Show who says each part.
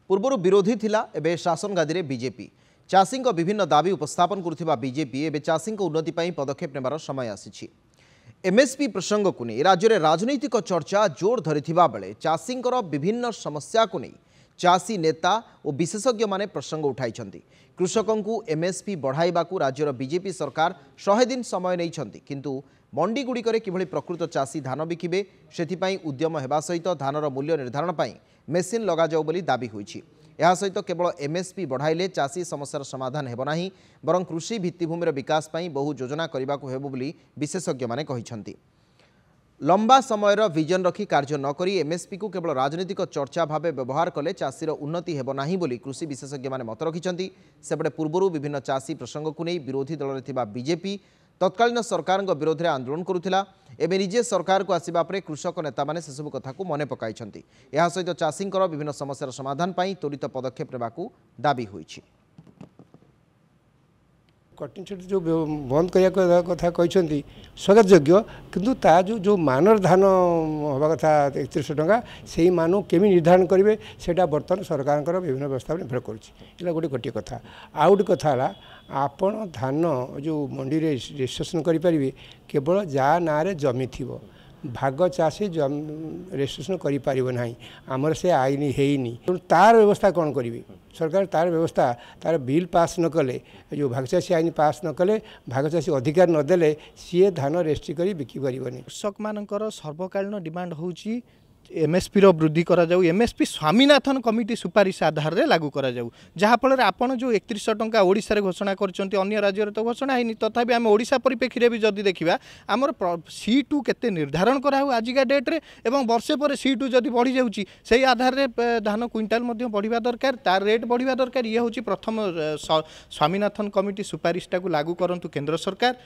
Speaker 1: पूर्वर विरोधी थिला एबे शासन गादी में बीजेपी चाषी विभिन्न दाबी उपस्थापन करुथिबा बीजेपी एबे चाषी उन्नति पर पदक्षेप नेबार समय आसीछि। एमएसपी प्रसंग को नहीं राज्य में राजनैतिक चर्चा जोर धरिथिबा बेले चाषी विभिन्न समस्या को नहीं चाषी नेता और विशेषज्ञ माने प्रसंग उठाइछन्ति। कृषकों को एमएसपी बढ़ाइबा राज्यर बीजेपी सरकार 100 दिन समय नहीं किंतु मंडी गुड़िकर किभली प्रकृत चाषी धान बिकिबे सेथिपाई उद्यम हेबा सहित धानर मूल्य निर्धारण पाई मेसीन लगा जाऊ बोली दाबी होईछि। यह सहित केवल एमएसपी बढ़ाइले चाषी समस्यार समाधान हेब नाही बरं कृषि भित्तिभूमिर विकास पाई बहु योजना करने को हेबो बोली विशेषज्ञ माने कहिछन्ति। लंबा समयर विजन रखी कार्य नक एमएसपी को केवल राजनीतिक चर्चा भाव व्यवहार कले चाषीर उन्नति हेब नाही बोली कृषि विशेषज्ञ माने मत रखिछन्ति। सेपटे पूर्वर विभिन्न चाषी प्रसंग को नहीं विरोधी दल में बीजेपी तत्कालीन सरकार विरोध में आंदोलन करुथिला। एबे निजे सरकार को आसिबा परे कृषक नेता माने सेसबु कथा को मने पकाइछन्ति। यह सहित चाषी विभिन्न समस्यार समाधान पाई त्वरित पदक्षेप नेबाकू दाबी होईछि।
Speaker 2: कटिंग छुट्टी जो बंद करने कथा कहते स्वागत योग्य किंतु ता जो मानर धान हवा कथा 3100 टंका से मान केमी निर्धारण करेंगे सेटा बर्तमान सरकार विभिन्न व्यवस्था निर्भर कर गोटे कथा आउ गोटे कथा है आपण धान जो मंडी रजिस्ट्रेशन करें केवल जा ना जमी थी भाग चाषी रजिस्ट्रेशन करें आमर से आईन है तार व्यवस्था कौन करेंगे सरकार तार व्यवस्था तार बिल पास न कले जो भागचाषी आईन पास न कले भागचाषी अधिकार नदेले सी धान रजिस्ट्री कर बिकी पारबनी।
Speaker 3: कृषक मानकर सर्वकालीन डिमांड होची एमएसपी रो वृद्धि करा जाऊ एमएसपी स्वामीनाथन कमिटी सुपारिश आधार रे लागू करा जाऊ जहाँफल आपन जो 3100 टंका ओडिशा रे घोषणा करछन्ती अन्य राज्य रे तो घोषणा हैनी तथापि आम ओडिशा परिप्रेक्षी भी जदि देखिबा आमर C2 केते निर्धारण करा हो आजिका डेट रे एवं वर्षे पर C2 जदि बढ़ी जाउची सेही आधार रे धान क्विंटाल मध्ये बढ़िबा दरकार तार रेट बढ़िबा दरकार ये होची प्रथम स्वामीनाथन कमिटी सुपारिशटा को लागू करंतु केंद्र सरकार।